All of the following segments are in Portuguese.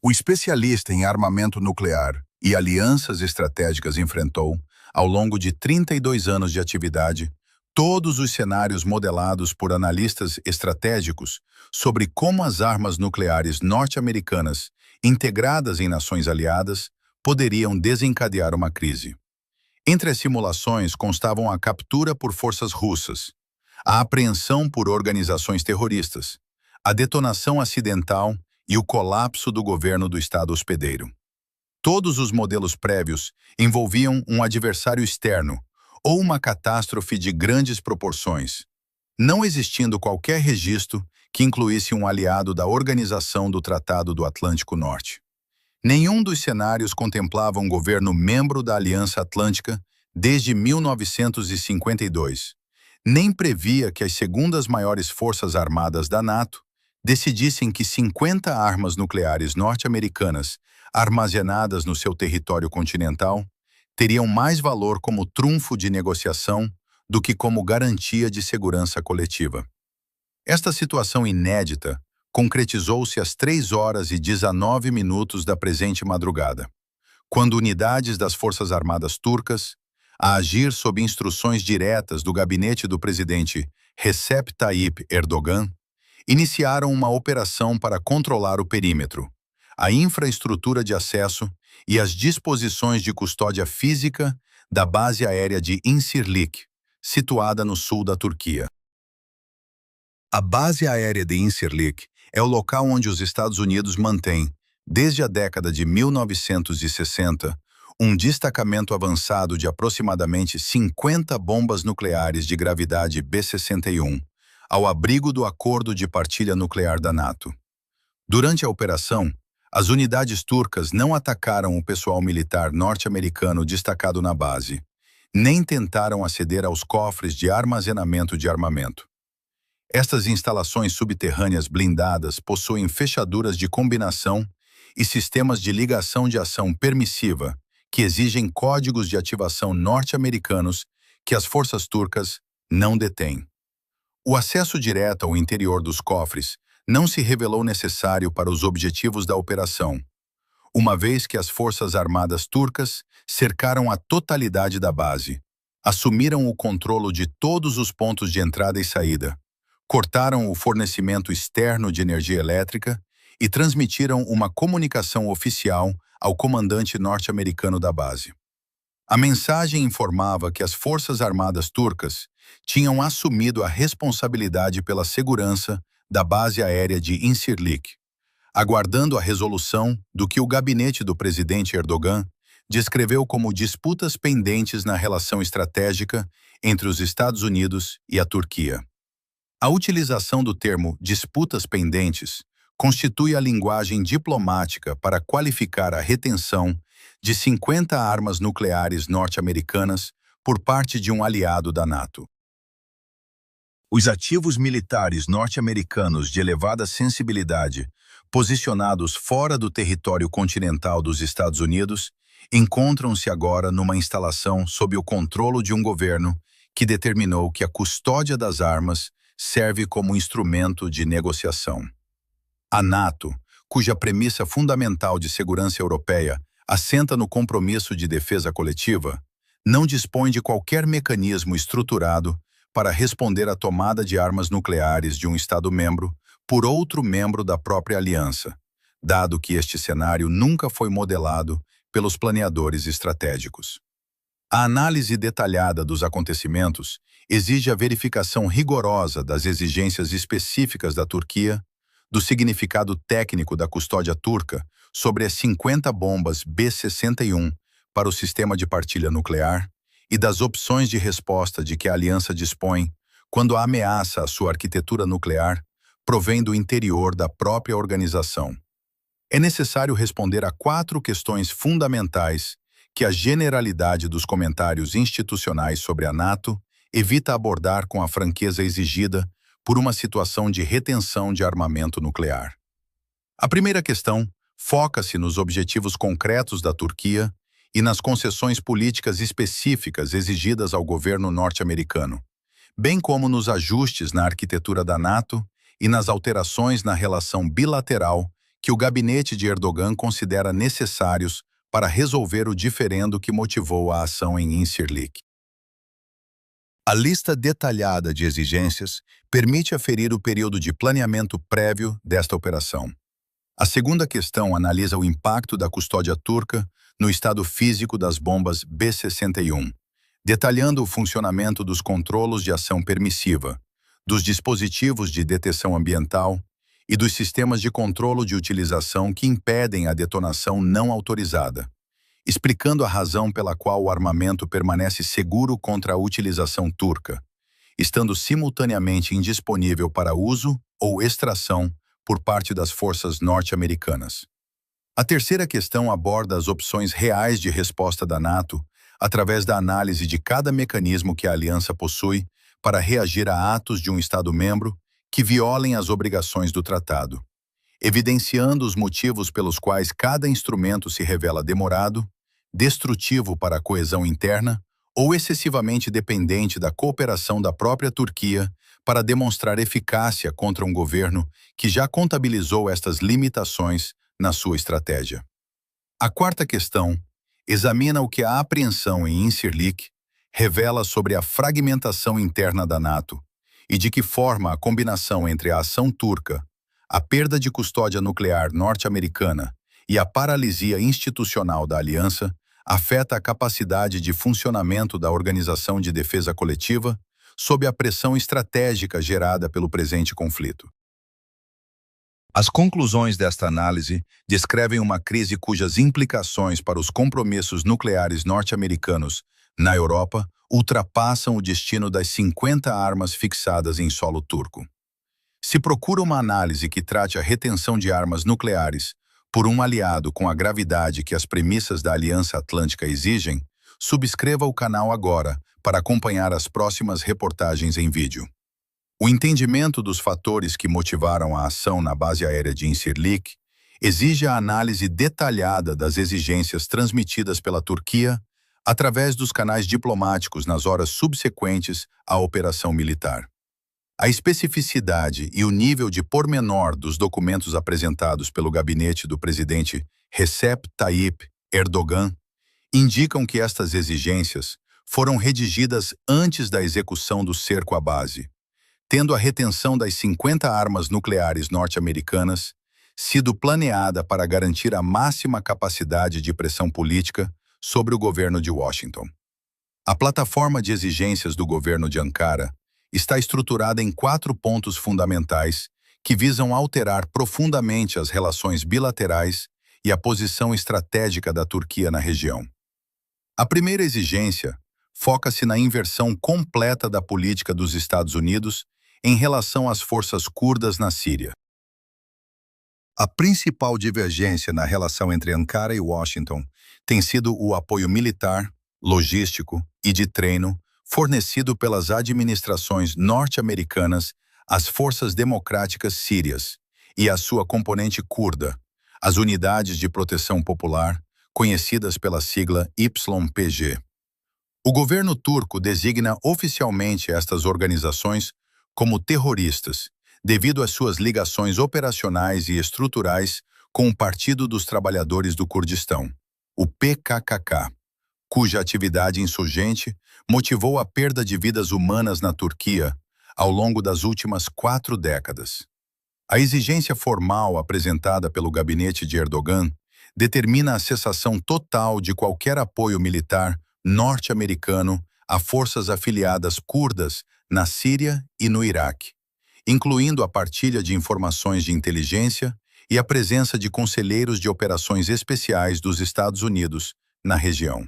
O especialista em armamento nuclear e alianças estratégicas enfrentou, ao longo de 32 anos de atividade, todos os cenários modelados por analistas estratégicos sobre como as armas nucleares norte-americanas, integradas em nações aliadas, poderiam desencadear uma crise. Entre as simulações constavam a captura por forças russas, a apreensão por organizações terroristas, a detonação acidental e o colapso do governo do Estado hospedeiro. Todos os modelos prévios envolviam um adversário externo ou uma catástrofe de grandes proporções, não existindo qualquer registro que incluísse um aliado da Organização do Tratado do Atlântico Norte. Nenhum dos cenários contemplava um governo membro da Aliança Atlântica desde 1952, nem previa que as segundas maiores forças armadas da NATO decidissem que 50 armas nucleares norte-americanas armazenadas no seu território continental teriam mais valor como trunfo de negociação do que como garantia de segurança coletiva. Esta situação inédita concretizou-se às 3h19 da presente madrugada, quando unidades das Forças Armadas turcas, a agir sob instruções diretas do gabinete do presidente Recep Tayyip Erdogan, iniciaram uma operação para controlar o perímetro, a infraestrutura de acesso e as disposições de custódia física da base aérea de Incirlik, situada no sul da Turquia. A base aérea de Incirlik é o local onde os Estados Unidos mantêm, desde a década de 1960, um destacamento avançado de aproximadamente 50 bombas nucleares de gravidade B-61, ao abrigo do Acordo de Partilha Nuclear da NATO. Durante a operação, as unidades turcas não atacaram o pessoal militar norte-americano destacado na base, nem tentaram aceder aos cofres de armazenamento de armamento. Estas instalações subterrâneas blindadas possuem fechaduras de combinação e sistemas de ligação de ação permissiva que exigem códigos de ativação norte-americanos que as forças turcas não detêm. O acesso direto ao interior dos cofres não se revelou necessário para os objetivos da operação, uma vez que as forças armadas turcas cercaram a totalidade da base, assumiram o controle de todos os pontos de entrada e saída, cortaram o fornecimento externo de energia elétrica e transmitiram uma comunicação oficial ao comandante norte-americano da base. A mensagem informava que as Forças Armadas turcas tinham assumido a responsabilidade pela segurança da base aérea de Incirlik, aguardando a resolução do que o gabinete do presidente Erdogan descreveu como disputas pendentes na relação estratégica entre os Estados Unidos e a Turquia. A utilização do termo disputas pendentes constitui a linguagem diplomática para qualificar a retenção de 50 armas nucleares norte-americanas por parte de um aliado da NATO. Os ativos militares norte-americanos de elevada sensibilidade, posicionados fora do território continental dos Estados Unidos, encontram-se agora numa instalação sob o controle de um governo que determinou que a custódia das armas serve como instrumento de negociação. A NATO, cuja premissa fundamental de segurança europeia assenta no compromisso de defesa coletiva, não dispõe de qualquer mecanismo estruturado para responder à tomada de armas nucleares de um Estado-membro por outro membro da própria aliança, dado que este cenário nunca foi modelado pelos planeadores estratégicos. A análise detalhada dos acontecimentos exige a verificação rigorosa das exigências específicas da Turquia, do significado técnico da custódia turca sobre as 50 bombas B-61 para o sistema de partilha nuclear e das opções de resposta de que a aliança dispõe quando a ameaça à sua arquitetura nuclear provém do interior da própria organização. É necessário responder a 4 questões fundamentais que a generalidade dos comentários institucionais sobre a NATO evita abordar com a franqueza exigida por uma situação de retenção de armamento nuclear. A primeira questão foca-se nos objetivos concretos da Turquia e nas concessões políticas específicas exigidas ao governo norte-americano, bem como nos ajustes na arquitetura da NATO e nas alterações na relação bilateral que o gabinete de Erdogan considera necessários para resolver o diferendo que motivou a ação em Incirlik. A lista detalhada de exigências permite aferir o período de planeamento prévio desta operação. A segunda questão analisa o impacto da custódia turca no estado físico das bombas B-61, detalhando o funcionamento dos controlos de ação permissiva, dos dispositivos de detecção ambiental e dos sistemas de controlo de utilização que impedem a detonação não autorizada, explicando a razão pela qual o armamento permanece seguro contra a utilização turca, estando simultaneamente indisponível para uso ou extração por parte das forças norte-americanas. A terceira questão aborda as opções reais de resposta da NATO através da análise de cada mecanismo que a aliança possui para reagir a atos de um Estado-membro que violem as obrigações do tratado, evidenciando os motivos pelos quais cada instrumento se revela demorado, destrutivo para a coesão interna ou excessivamente dependente da cooperação da própria Turquia para demonstrar eficácia contra um governo que já contabilizou estas limitações na sua estratégia. A quarta questão examina o que a apreensão em Incirlik revela sobre a fragmentação interna da NATO e de que forma a combinação entre a ação turca, a perda de custódia nuclear norte-americana e a paralisia institucional da aliança afeta a capacidade de funcionamento da Organização de Defesa Coletiva sob a pressão estratégica gerada pelo presente conflito. As conclusões desta análise descrevem uma crise cujas implicações para os compromissos nucleares norte-americanos na Europa ultrapassam o destino das 50 armas fixadas em solo turco. Se procura uma análise que trate a retenção de armas nucleares por um aliado com a gravidade que as premissas da Aliança Atlântica exigem, subscreva o canal agora para acompanhar as próximas reportagens em vídeo. O entendimento dos fatores que motivaram a ação na base aérea de Incirlik exige a análise detalhada das exigências transmitidas pela Turquia através dos canais diplomáticos nas horas subsequentes à operação militar. A especificidade e o nível de pormenor dos documentos apresentados pelo gabinete do presidente Recep Tayyip Erdogan indicam que estas exigências foram redigidas antes da execução do cerco à base, tendo a retenção das 50 armas nucleares norte-americanas sido planeada para garantir a máxima capacidade de pressão política sobre o governo de Washington. A plataforma de exigências do governo de Ankara está estruturada em 4 pontos fundamentais que visam alterar profundamente as relações bilaterais e a posição estratégica da Turquia na região. A primeira exigência foca-se na inversão completa da política dos Estados Unidos em relação às forças curdas na Síria. A principal divergência na relação entre Ankara e Washington tem sido o apoio militar, logístico e de treino fornecido pelas administrações norte-americanas às forças democráticas sírias e à sua componente curda, as Unidades de Proteção Popular, conhecidas pela sigla YPG. O governo turco designa oficialmente estas organizações como terroristas, devido às suas ligações operacionais e estruturais com o Partido dos Trabalhadores do Kurdistão, o PKK, cuja atividade insurgente motivou a perda de vidas humanas na Turquia ao longo das últimas 4 décadas. A exigência formal apresentada pelo gabinete de Erdogan determina a cessação total de qualquer apoio militar norte-americano a forças afiliadas curdas na Síria e no Iraque, incluindo a partilha de informações de inteligência e a presença de conselheiros de operações especiais dos Estados Unidos na região.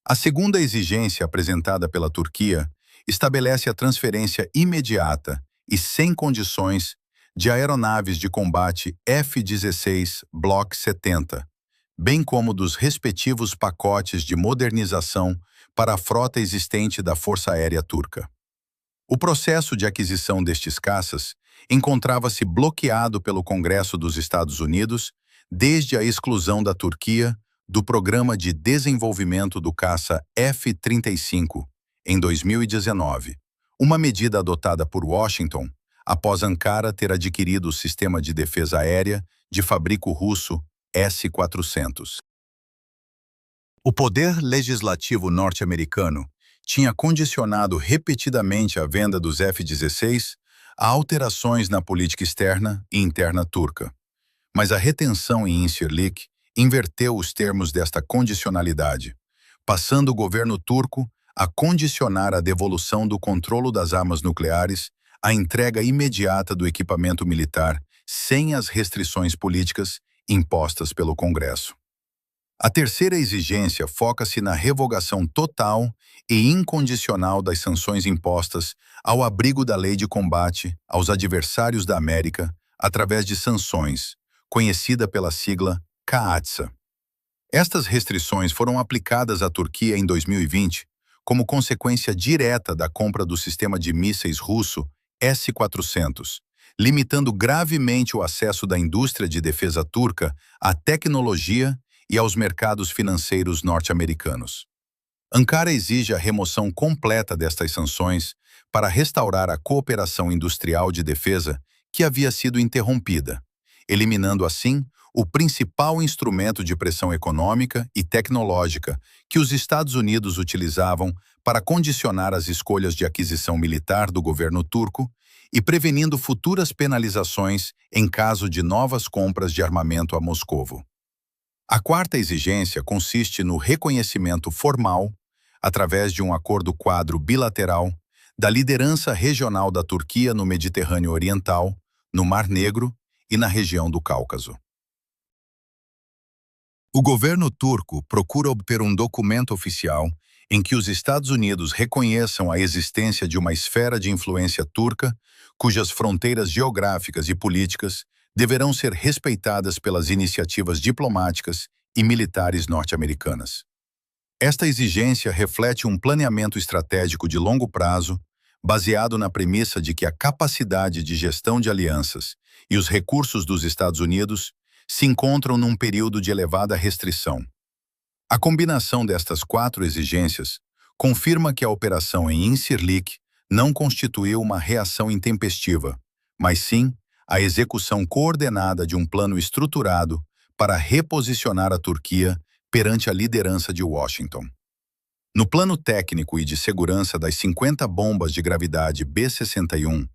A segunda exigência apresentada pela Turquia estabelece a transferência imediata e sem condições de aeronaves de combate F-16 Block 70, bem como dos respectivos pacotes de modernização para a frota existente da Força Aérea Turca. O processo de aquisição destes caças encontrava-se bloqueado pelo Congresso dos Estados Unidos desde a exclusão da Turquia do Programa de Desenvolvimento do Caça F-35 em 2019, uma medida adotada por Washington após Ankara ter adquirido o sistema de defesa aérea de fabrico russo S-400. O poder legislativo norte-americano tinha condicionado repetidamente a venda dos F-16 a alterações na política externa e interna turca. Mas a retenção em Incirlik inverteu os termos desta condicionalidade, passando o governo turco a condicionar a devolução do controlo das armas nucleares à entrega imediata do equipamento militar sem as restrições políticas impostas pelo Congresso. A terceira exigência foca-se na revogação total e incondicional das sanções impostas ao abrigo da Lei de Combate aos Adversários da América através de sanções, conhecida pela sigla CAATSA. Estas restrições foram aplicadas à Turquia em 2020 como consequência direta da compra do sistema de mísseis russo S-400, limitando gravemente o acesso da indústria de defesa turca à tecnologia e aos mercados financeiros norte-americanos. Ankara exige a remoção completa destas sanções para restaurar a cooperação industrial de defesa que havia sido interrompida, eliminando assim o principal instrumento de pressão econômica e tecnológica que os Estados Unidos utilizavam para condicionar as escolhas de aquisição militar do governo turco e prevenindo futuras penalizações em caso de novas compras de armamento a Moscovo. A quarta exigência consiste no reconhecimento formal, através de um acordo quadro bilateral, da liderança regional da Turquia no Mediterrâneo Oriental, no Mar Negro e na região do Cáucaso. O governo turco procura obter um documento oficial em que os Estados Unidos reconheçam a existência de uma esfera de influência turca, cujas fronteiras geográficas e políticas deverão ser respeitadas pelas iniciativas diplomáticas e militares norte-americanas. Esta exigência reflete um planeamento estratégico de longo prazo, baseado na premissa de que a capacidade de gestão de alianças e os recursos dos Estados Unidos se encontram num período de elevada restrição. A combinação destas quatro exigências confirma que a operação em Incirlik não constituiu uma reação intempestiva, mas sim a execução coordenada de um plano estruturado para reposicionar a Turquia perante a liderança de Washington. No plano técnico e de segurança das 50 bombas de gravidade B-61,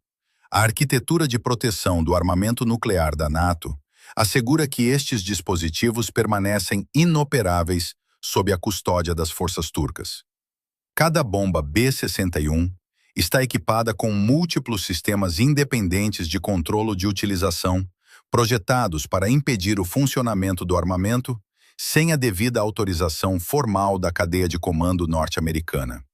a arquitetura de proteção do armamento nuclear da NATO assegura que estes dispositivos permanecem inoperáveis sob a custódia das forças turcas. Cada bomba B-61 está equipada com múltiplos sistemas independentes de controlo de utilização, projetados para impedir o funcionamento do armamento sem a devida autorização formal da cadeia de comando norte-americana.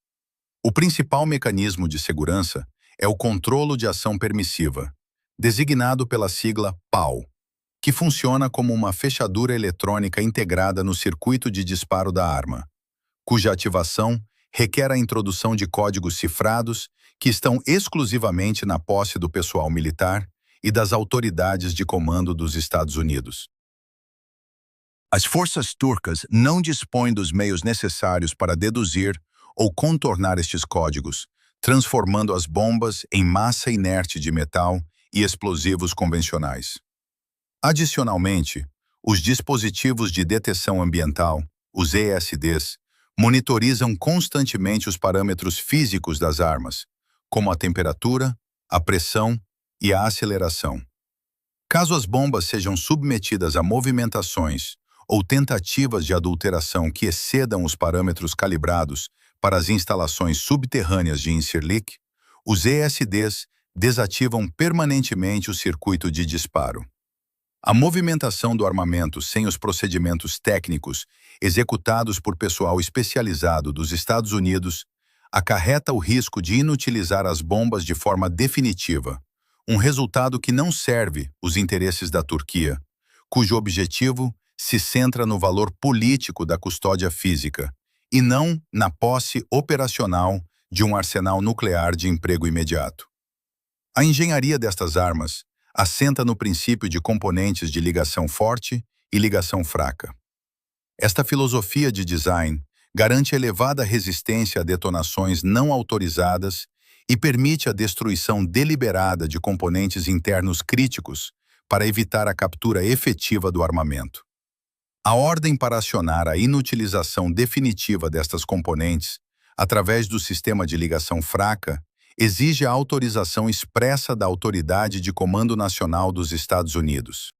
O principal mecanismo de segurança é o controlo de ação permissiva, designado pela sigla PAU, que funciona como uma fechadura eletrônica integrada no circuito de disparo da arma, cuja ativação requer a introdução de códigos cifrados que estão exclusivamente na posse do pessoal militar e das autoridades de comando dos Estados Unidos. As forças turcas não dispõem dos meios necessários para deduzir ou contornar estes códigos, transformando as bombas em massa inerte de metal e explosivos convencionais. Adicionalmente, os dispositivos de detecção ambiental, os ESDs, monitorizam constantemente os parâmetros físicos das armas, como a temperatura, a pressão e a aceleração. Caso as bombas sejam submetidas a movimentações ou tentativas de adulteração que excedam os parâmetros calibrados para as instalações subterrâneas de Incirlik, os ESDs desativam permanentemente o circuito de disparo. A movimentação do armamento sem os procedimentos técnicos executados por pessoal especializado dos Estados Unidos acarreta o risco de inutilizar as bombas de forma definitiva, um resultado que não serve os interesses da Turquia, cujo objetivo se centra no valor político da custódia física e não na posse operacional de um arsenal nuclear de emprego imediato. A engenharia destas armas assenta no princípio de componentes de ligação forte e ligação fraca. Esta filosofia de design garante elevada resistência a detonações não autorizadas e permite a destruição deliberada de componentes internos críticos para evitar a captura efetiva do armamento. A ordem para acionar a inutilização definitiva destas componentes, através do sistema de ligação fraca, exige a autorização expressa da Autoridade de Comando Nacional dos Estados Unidos.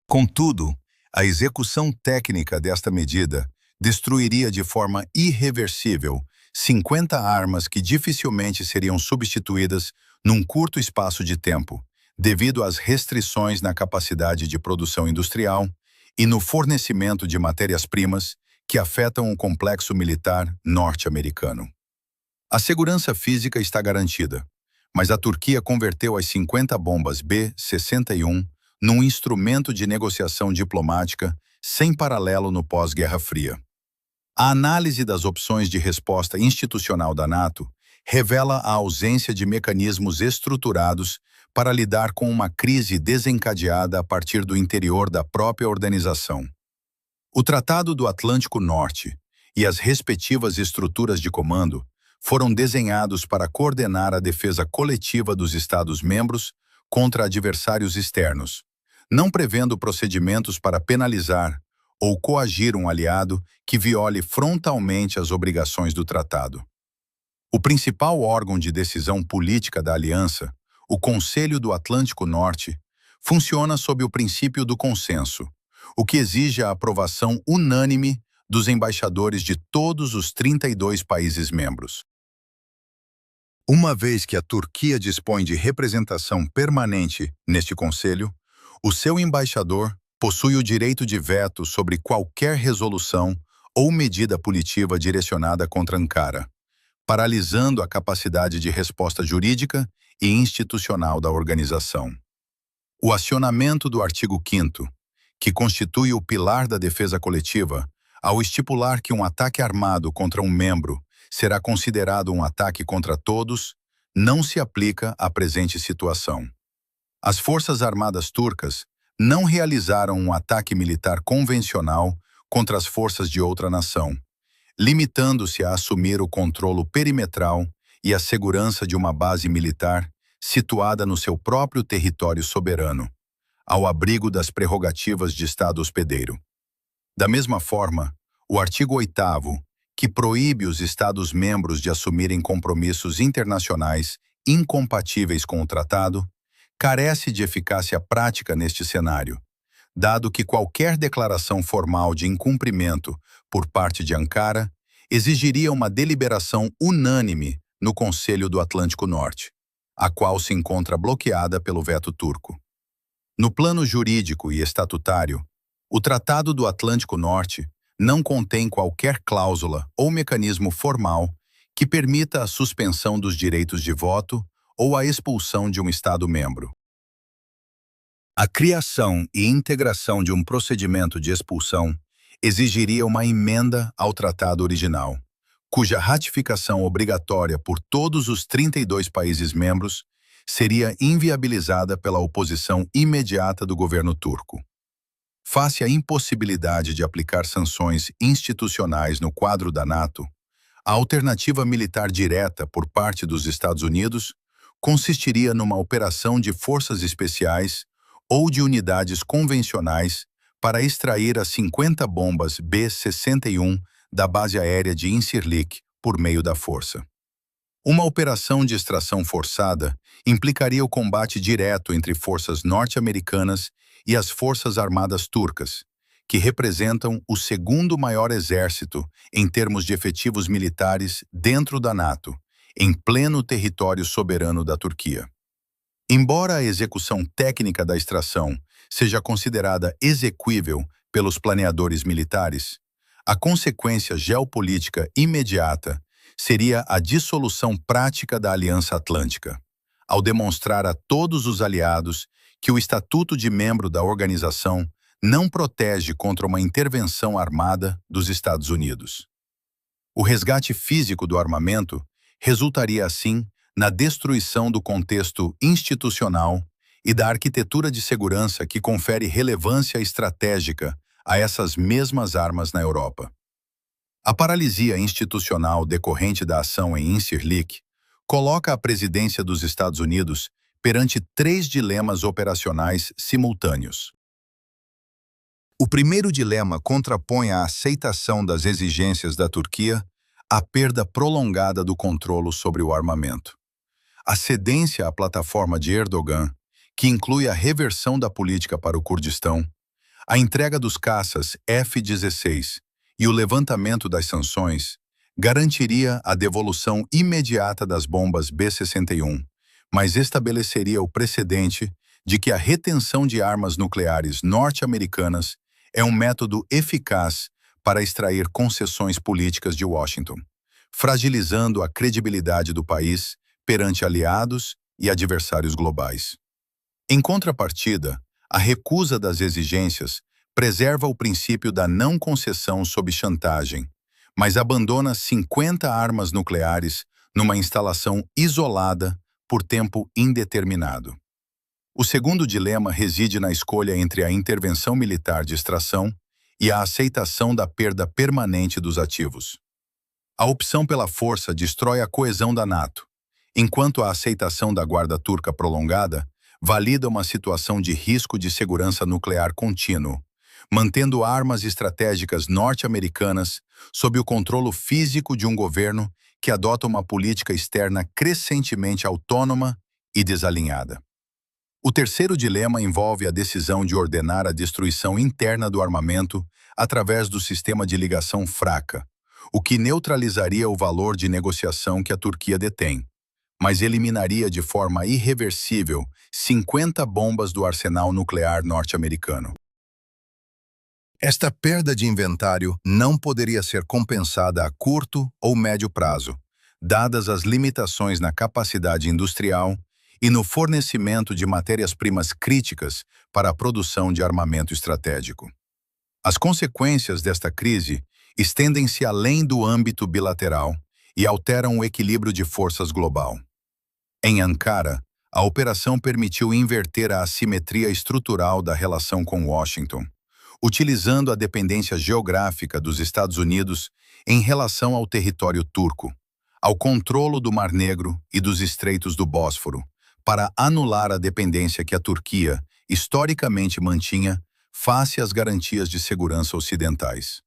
Contudo, a execução técnica desta medida destruiria de forma irreversível 50 armas que dificilmente seriam substituídas num curto espaço de tempo, devido às restrições na capacidade de produção industrial e no fornecimento de matérias-primas que afetam o complexo militar norte-americano. A segurança física está garantida, mas a Turquia converteu as 50 bombas B-61 num instrumento de negociação diplomática sem paralelo no pós-Guerra Fria. A análise das opções de resposta institucional da NATO revela a ausência de mecanismos estruturados para lidar com uma crise desencadeada a partir do interior da própria organização. O Tratado do Atlântico Norte e as respectivas estruturas de comando foram desenhados para coordenar a defesa coletiva dos Estados-membros contra adversários externos, não prevendo procedimentos para penalizar ou coagir um aliado que viole frontalmente as obrigações do tratado. O principal órgão de decisão política da aliança, o Conselho do Atlântico Norte, funciona sob o princípio do consenso, o que exige a aprovação unânime dos embaixadores de todos os 32 países membros. Uma vez que a Turquia dispõe de representação permanente neste Conselho, o seu embaixador possui o direito de veto sobre qualquer resolução ou medida punitiva direcionada contra Ankara, paralisando a capacidade de resposta jurídica e institucional da organização. O acionamento do artigo 5º, que constitui o pilar da defesa coletiva, ao estipular que um ataque armado contra um membro será considerado um ataque contra todos, não se aplica à presente situação. As Forças Armadas turcas não realizaram um ataque militar convencional contra as forças de outra nação, limitando-se a assumir o controlo perimetral e a segurança de uma base militar situada no seu próprio território soberano, ao abrigo das prerrogativas de Estado hospedeiro. Da mesma forma, o artigo 8º, que proíbe os Estados-membros de assumirem compromissos internacionais incompatíveis com o tratado, carece de eficácia prática neste cenário, dado que qualquer declaração formal de incumprimento por parte de Ankara exigiria uma deliberação unânime no Conselho do Atlântico Norte, a qual se encontra bloqueada pelo veto turco. No plano jurídico e estatutário, o Tratado do Atlântico Norte não contém qualquer cláusula ou mecanismo formal que permita a suspensão dos direitos de voto ou a expulsão de um Estado-membro. A criação e integração de um procedimento de expulsão exigiria uma emenda ao tratado original, cuja ratificação obrigatória por todos os 32 países membros seria inviabilizada pela oposição imediata do governo turco. Face à impossibilidade de aplicar sanções institucionais no quadro da NATO, a alternativa militar direta por parte dos Estados Unidos consistiria numa operação de forças especiais ou de unidades convencionais para extrair as 50 bombas B-61 da base aérea de Incirlik por meio da força. Uma operação de extração forçada implicaria o combate direto entre forças norte-americanas e as Forças Armadas turcas, que representam o segundo maior exército em termos de efetivos militares dentro da NATO, em pleno território soberano da Turquia. Embora a execução técnica da extração seja considerada exequível pelos planeadores militares, a consequência geopolítica imediata seria a dissolução prática da Aliança Atlântica, ao demonstrar a todos os aliados que o estatuto de membro da organização não protege contra uma intervenção armada dos Estados Unidos. O resgate físico do armamento resultaria, assim, na destruição do contexto institucional e da arquitetura de segurança que confere relevância estratégica a essas mesmas armas na Europa. A paralisia institucional decorrente da ação em Incirlik coloca a presidência dos Estados Unidos perante três dilemas operacionais simultâneos. O primeiro dilema contrapõe a aceitação das exigências da Turquia à perda prolongada do controle sobre o armamento. A cedência à plataforma de Erdogan, que inclui a reversão da política para o Kurdistão, a entrega dos caças F-16 e o levantamento das sanções, garantiria a devolução imediata das bombas B-61, mas estabeleceria o precedente de que a retenção de armas nucleares norte-americanas é um método eficaz para extrair concessões políticas de Washington, fragilizando a credibilidade do país perante aliados e adversários globais. Em contrapartida, a recusa das exigências preserva o princípio da não concessão sob chantagem, mas abandona 50 armas nucleares numa instalação isolada por tempo indeterminado. O segundo dilema reside na escolha entre a intervenção militar de extração e a aceitação da perda permanente dos ativos. A opção pela força destrói a coesão da NATO, enquanto a aceitação da guarda turca prolongada valida uma situação de risco de segurança nuclear contínuo, mantendo armas estratégicas norte-americanas sob o controle físico de um governo que adota uma política externa crescentemente autônoma e desalinhada. O terceiro dilema envolve a decisão de ordenar a destruição interna do armamento através do sistema de ligação fraca, o que neutralizaria o valor de negociação que a Turquia detém, mas eliminaria de forma irreversível 50 bombas do arsenal nuclear norte-americano. Esta perda de inventário não poderia ser compensada a curto ou médio prazo, dadas as limitações na capacidade industrial e no fornecimento de matérias-primas críticas para a produção de armamento estratégico. As consequências desta crise estendem-se além do âmbito bilateral e alteram o equilíbrio de forças global. Em Ankara, a operação permitiu inverter a assimetria estrutural da relação com Washington, utilizando a dependência geográfica dos Estados Unidos em relação ao território turco, ao controlo do Mar Negro e dos estreitos do Bósforo, para anular a dependência que a Turquia historicamente mantinha face às garantias de segurança ocidentais.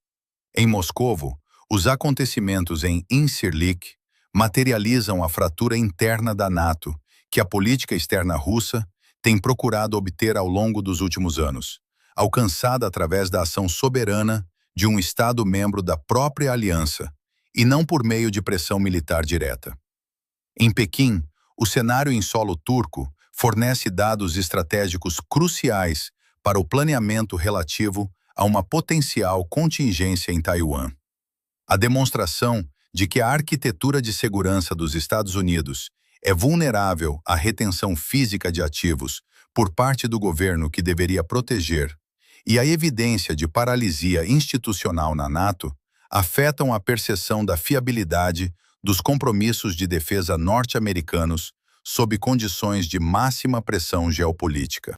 Em Moscovo, os acontecimentos em Incirlik materializam a fratura interna da NATO, que a política externa russa tem procurado obter ao longo dos últimos anos, alcançada através da ação soberana de um Estado-membro da própria aliança, e não por meio de pressão militar direta. Em Pequim, o cenário em solo turco fornece dados estratégicos cruciais para o planeamento relativo a uma potencial contingência em Taiwan. A demonstração de que a arquitetura de segurança dos Estados Unidos é vulnerável à retenção física de ativos por parte do governo que deveria proteger, e a evidência de paralisia institucional na NATO afetam a percepção da fiabilidade dos compromissos de defesa norte-americanos sob condições de máxima pressão geopolítica.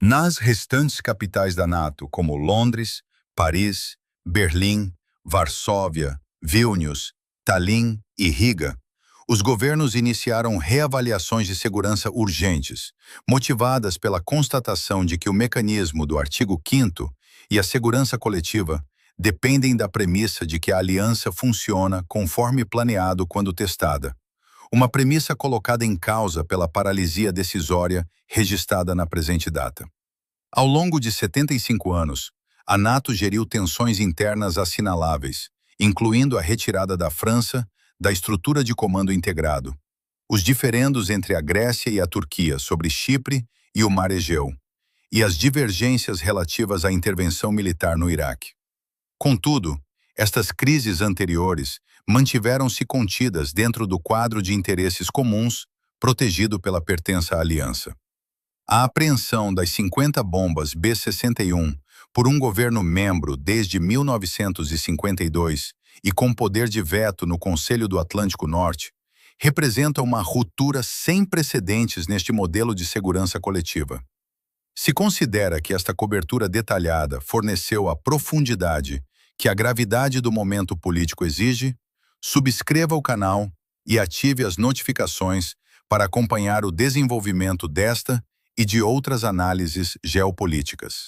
Nas restantes capitais da NATO, como Londres, Paris, Berlim, Varsóvia, Vilnius, Tallinn e Riga, os governos iniciaram reavaliações de segurança urgentes, motivadas pela constatação de que o mecanismo do artigo 5º e a segurança coletiva dependem da premissa de que a aliança funciona conforme planeado quando testada, uma premissa colocada em causa pela paralisia decisória registrada na presente data. Ao longo de 75 anos, a NATO geriu tensões internas assinaláveis, incluindo a retirada da França da estrutura de comando integrado, os diferendos entre a Grécia e a Turquia sobre Chipre e o Mar Egeu, e as divergências relativas à intervenção militar no Iraque. Contudo, estas crises anteriores mantiveram-se contidas dentro do quadro de interesses comuns protegido pela pertença à aliança. A apreensão das 50 bombas B-61 por um governo membro desde 1952 e com poder de veto no Conselho do Atlântico Norte representa uma ruptura sem precedentes neste modelo de segurança coletiva. Se considera que esta cobertura detalhada forneceu a profundidade que a gravidade do momento político exige, subscreva o canal e ative as notificações para acompanhar o desenvolvimento desta e de outras análises geopolíticas.